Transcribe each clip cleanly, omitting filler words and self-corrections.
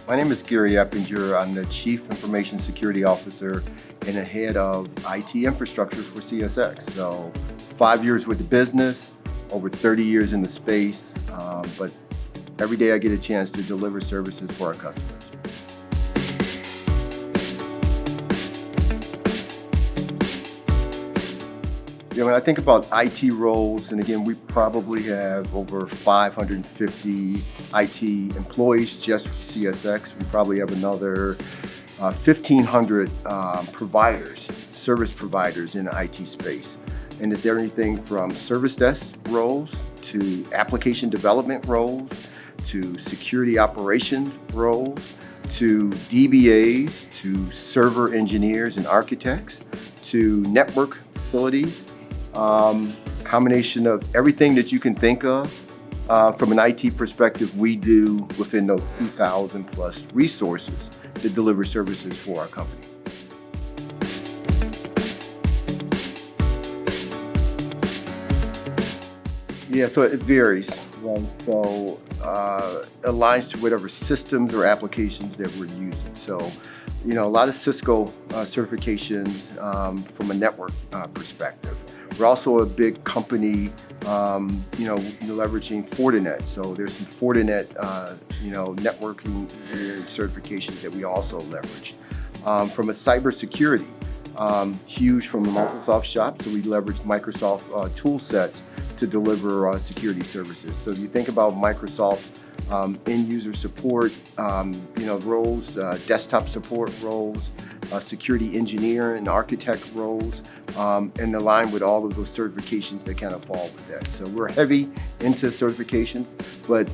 My name is Gary Eppinger. I'm the Chief Information Security Officer and the head of IT infrastructure for CSX. So 5 years with the business, over 30 years in the space, but every day I get a chance to deliver services for our customers. When I think about IT roles, and again, we probably have over 550 IT employees just for CSX. We probably have another 1,500 providers, service providers in the IT space. And is there anything from service desk roles to application development roles to security operations roles to DBAs to server engineers and architects to network facilities. Combination of everything that you can think of. From an IT perspective, we do within those 2,000 plus resources to deliver services for our company. Yeah, so it varies. So aligns to whatever systems or applications that we're using. So, a lot of Cisco certifications from a network perspective. We're also a big company, leveraging Fortinet. So there's some Fortinet, networking certifications that we also leverage. From a cybersecurity, huge from the Microsoft shop. So we leverage Microsoft tool sets to deliver security services. So if you think about Microsoft end user support, roles, desktop support roles, security engineer and architect roles, and align with all of those certifications that kind of fall with that. So we're heavy into certifications, but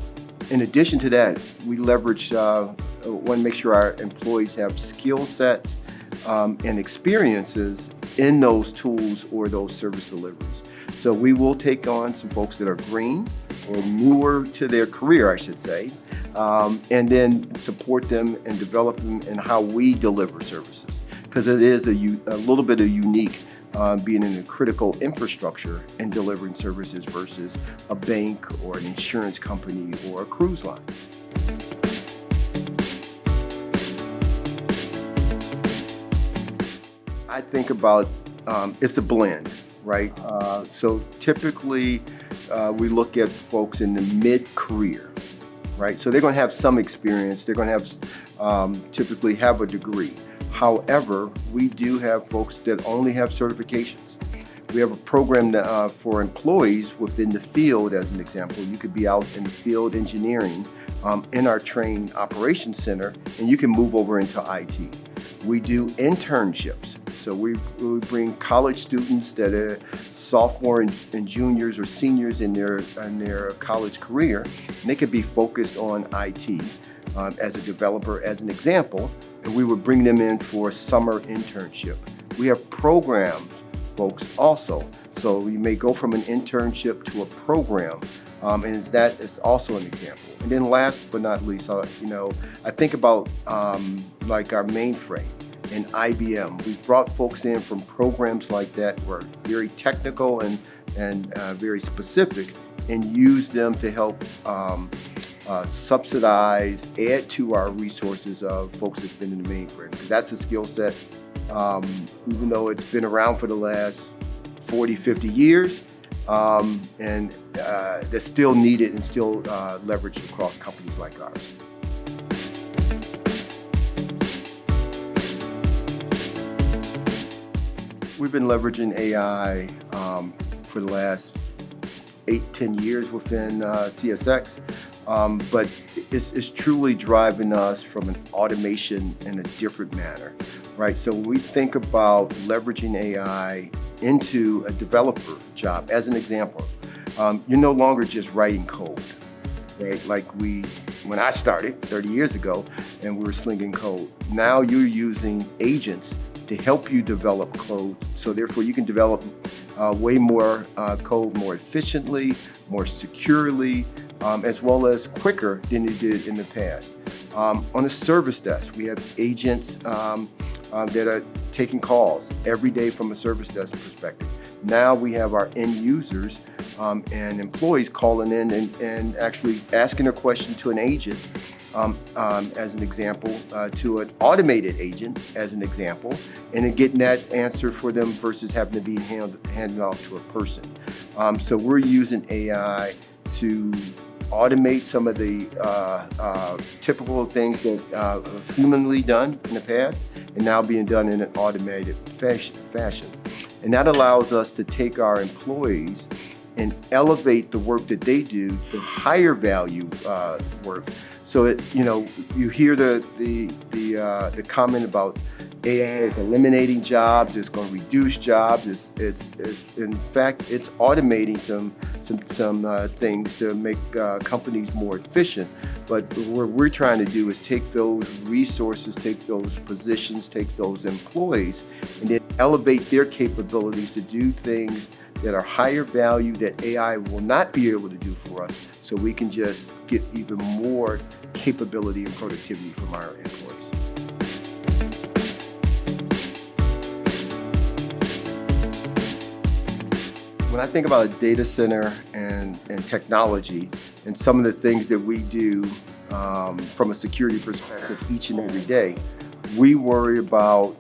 in addition to that, we leverage, want to make sure our employees have skill sets and experiences in those tools or those service deliveries. So we will take on some folks that are green or newer to their career, I should say, and then support them and develop them in how we deliver services. Because it is a little bit of unique being in a critical infrastructure and delivering services versus a bank or an insurance company or a cruise line. I think about it's a blend, right? So typically we look at folks in the mid-career, right? So they're going to have some experience. They're going to have typically have a degree. However, we do have folks that only have certifications. We have a program for employees within the field, as an example. You could be out in the field engineering in our train operations center, and you can move over into IT. We do internships. So we bring college students that are sophomore and juniors or seniors in their college career, and they could be focused on IT as a developer, as an example, and we would bring them in for a summer internship. We have programs, folks, also. So you may go from an internship to a program, and that is also an example. And then last but not least, I think about like our mainframe and IBM. We brought folks in from programs like that who are very technical and very specific, and use them to help subsidize, add to our resources of folks that's been in the mainframe. Because that's a skill set, even though it's been around for the last 40, 50 years, and that's still needed and still leveraged across companies like ours. We've been leveraging AI for the last 8-10 years within CSX, but it's truly driving us from an automation in a different manner, right? So when we think about leveraging AI into a developer job, as an example, you're no longer just writing code, right? Like when I started 30 years ago and we were slinging code. Now you're using agents to help you develop code. So therefore you can develop way more code more efficiently, more securely, as well as quicker than you did in the past. On a service desk, we have agents that are taking calls every day from a service desk perspective. Now we have our end users and employees calling in and actually asking a question to an agent, as an example, to an automated agent, as an example, and then getting that answer for them versus having to be handed off to a person. So we're using AI to automate some of the typical things that are humanly done in the past and now being done in an automated fashion. And that allows us to take our employees and elevate the work that they do to higher value work. So you hear the comment about AI is eliminating jobs, it's going to reduce jobs. It's in fact it's automating some things to make companies more efficient. But what we're trying to do is take those resources, take those positions, take those employees, and then elevate their capabilities to do things that are higher value that AI will not be able to do for us, so we can just get even more capability and productivity from our employees. When I think about a data center and technology and some of the things that we do from a security perspective each and every day, we worry about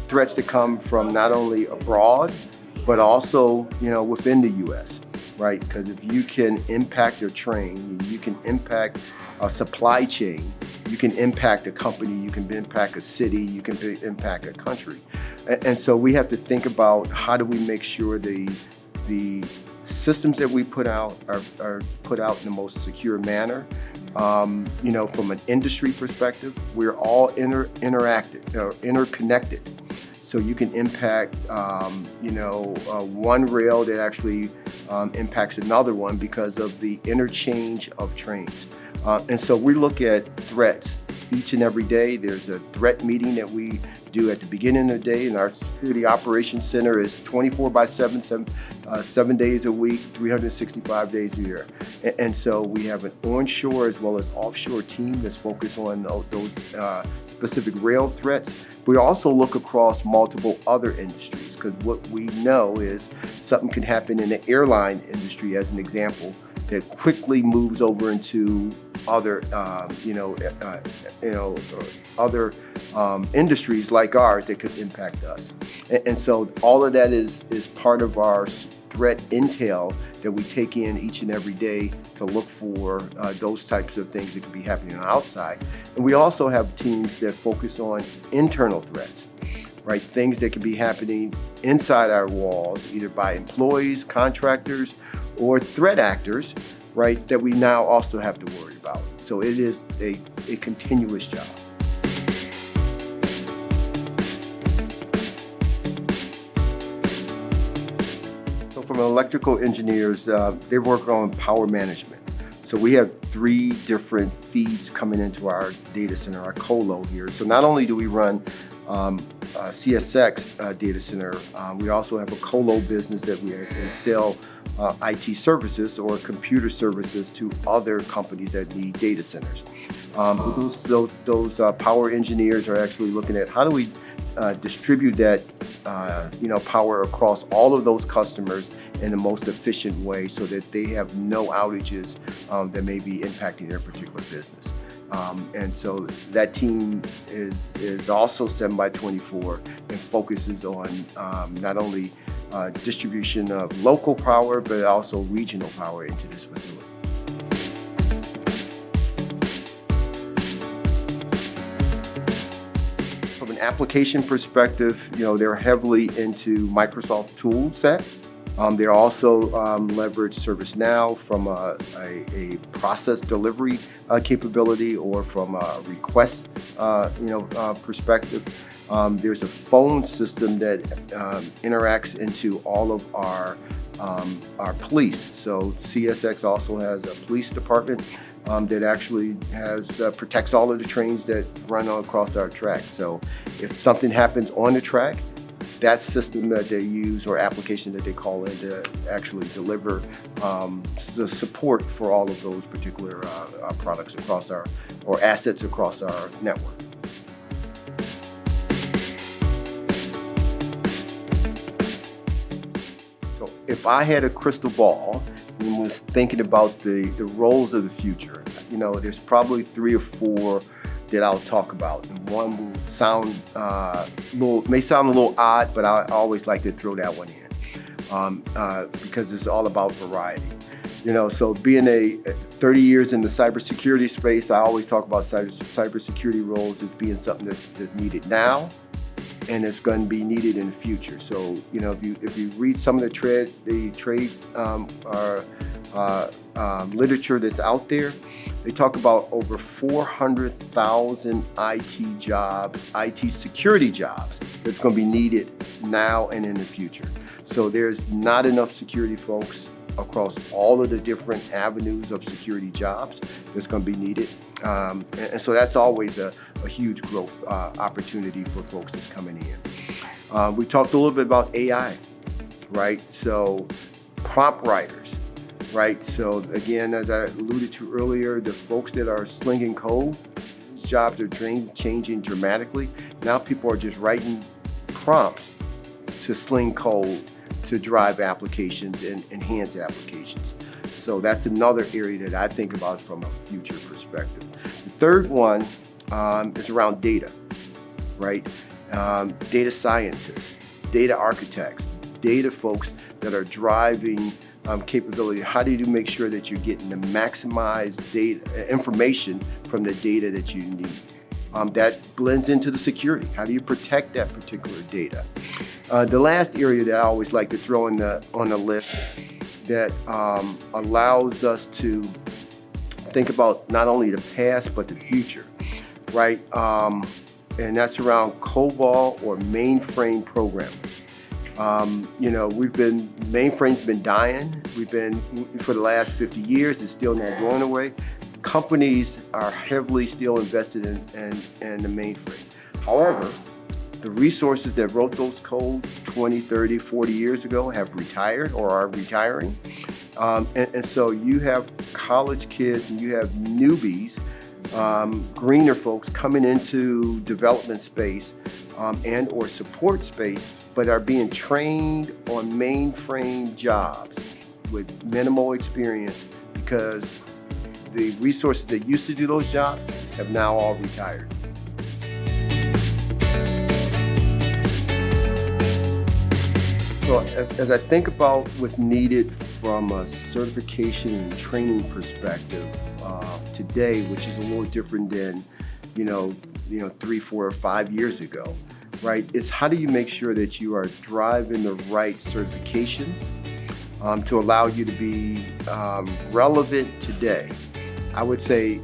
threats that come from not only abroad, but also within the U.S., right? Because if you can impact a train, you can impact a supply chain, you can impact a company, you can impact a city, you can impact a country. And so we have to think about how do we make sure the systems that we put out are put out in the most secure manner. From an industry perspective, we're all interconnected. So you can impact, one rail that actually impacts another one because of the interchange of trains. And so we look at threats each and every day. There's a threat meeting that we do at the beginning of the day, and our security operations center is 24/7, 7 days a week, 365 days a year. And so we have an onshore as well as offshore team that's focused on those specific rail threats. We also look across multiple other industries, because what we know is something can happen in the airline industry, as an example, that quickly moves over into other, other industries like ours that could impact us. And so all of that is part of our threat intel that we take in each and every day to look for those types of things that could be happening outside. And we also have teams that focus on internal threats, right? Things that could be happening inside our walls, either by employees, contractors, or threat actors, right, that we now also have to worry about. So it is a continuous job. So from electrical engineers, they work on power management. So we have 3 different feeds coming into our data center, our colo here. So not only do we run CSX data center, we also have a colo business that we sell IT services or computer services to other companies that need data centers. Those power engineers are actually looking at how do we distribute that power across all of those customers in the most efficient way so that they have no outages that may be impacting their particular business. And so that team is also 7x24 and focuses on not only distribution of local power, but also regional power into this facility. From an application perspective, they're heavily into Microsoft tool set. They also leverage ServiceNow from a process delivery capability or from a request perspective. There's a phone system that interacts into all of our police. So CSX also has a police department that actually protects all of the trains that run across our track. So if something happens on the track, that system that they use or application that they call in to actually deliver the support for all of those particular products across or assets across our network. if I had a crystal ball and was thinking about the roles of the future, there's probably 3 or 4 that I'll talk about. And one will sound may sound a little odd, but I always like to throw that one in because it's all about variety. So being 30 years in the cybersecurity space, I always talk about cybersecurity roles as being something that's needed now, and it's going to be needed in the future. So if you read some of the trade literature that's out there, they talk about over 400,000 IT jobs, IT security jobs that's going to be needed now and in the future. So there's not enough security folks across all of the different avenues of security jobs that's going to be needed. And so that's always a huge growth opportunity for folks that's coming in. We talked a little bit about AI, right? So prompt writers, right? So again, as I alluded to earlier, the folks that are slinging code, jobs are changing dramatically. Now people are just writing prompts to sling code to drive applications and enhance applications. So that's another area that I think about from a future perspective. The third one is around data, right? Data scientists, data architects, data folks that are driving capability. How do you make sure that you're getting the maximized data information from the data that you need? That blends into the security. How do you protect that particular data? The last area that I always like to throw on the list that allows us to think about not only the past but the future, right? And that's around COBOL or mainframe programmers. Mainframe's been dying. We've been for the last 50 years. It's still not going away. Companies are heavily still invested in the mainframe. However, the resources that wrote those code 20, 30, 40 years ago have retired or are retiring. And so you have college kids and you have newbies, greener folks coming into development space and or support space, but are being trained on mainframe jobs with minimal experience because the resources that used to do those jobs have now all retired. So as I think about what's needed from a certification and training perspective today, which is a little different than 3, 4, or 5 years ago, right? Is how do you make sure that you are driving the right certifications to allow you to be relevant today? I would say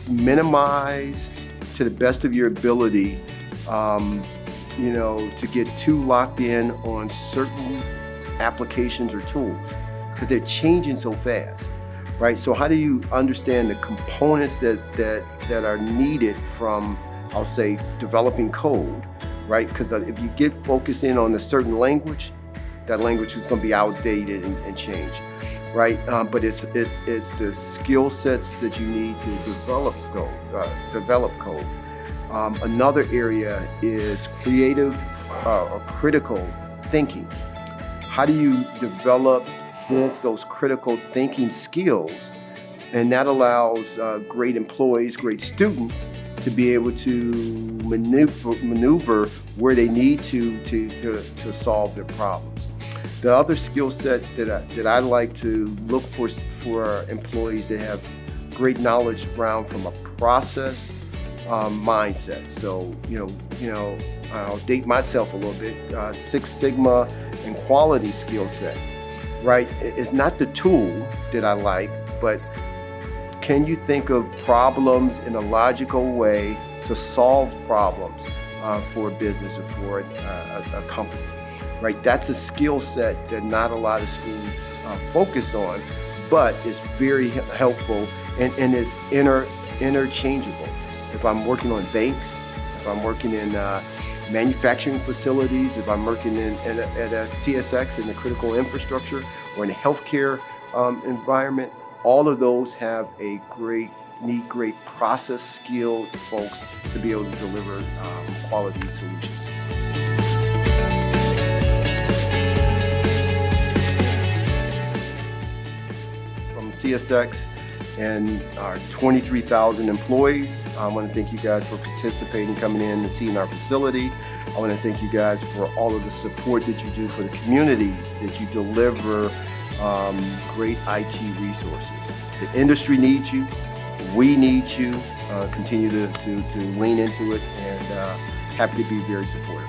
minimize to the best of your ability, to get too locked in on certain applications or tools because they're changing so fast, right? So how do you understand the components that are needed from, I'll say, developing code, right? Because if you get focused in on a certain language, that language is going to be outdated and change. Right, but it's the skill sets that you need to develop code. Another area is creative or critical thinking. How do you develop those critical thinking skills? And that allows great employees, great students to be able to maneuver where they need to solve their problems. The other skill set that I like to look for employees that have great knowledge around from a process mindset. So I'll date myself a little bit. Six Sigma and quality skill set, right? It's not the tool that I like, but can you think of problems in a logical way to solve problems for a business or for a company? Right, that's a skill set that not a lot of schools focus on, but it's very helpful and it's interchangeable. If I'm working on banks, if I'm working in manufacturing facilities, if I'm working at a CSX in the critical infrastructure or in a healthcare environment, all of those have need great process skilled folks to be able to deliver quality solutions. CSX and our 23,000 employees. I want to thank you guys for participating, coming in and seeing our facility. I want to thank you guys for all of the support that you do for the communities, that you deliver great IT resources. The industry needs you. We need you. Continue to lean into it, and happy to be very supportive.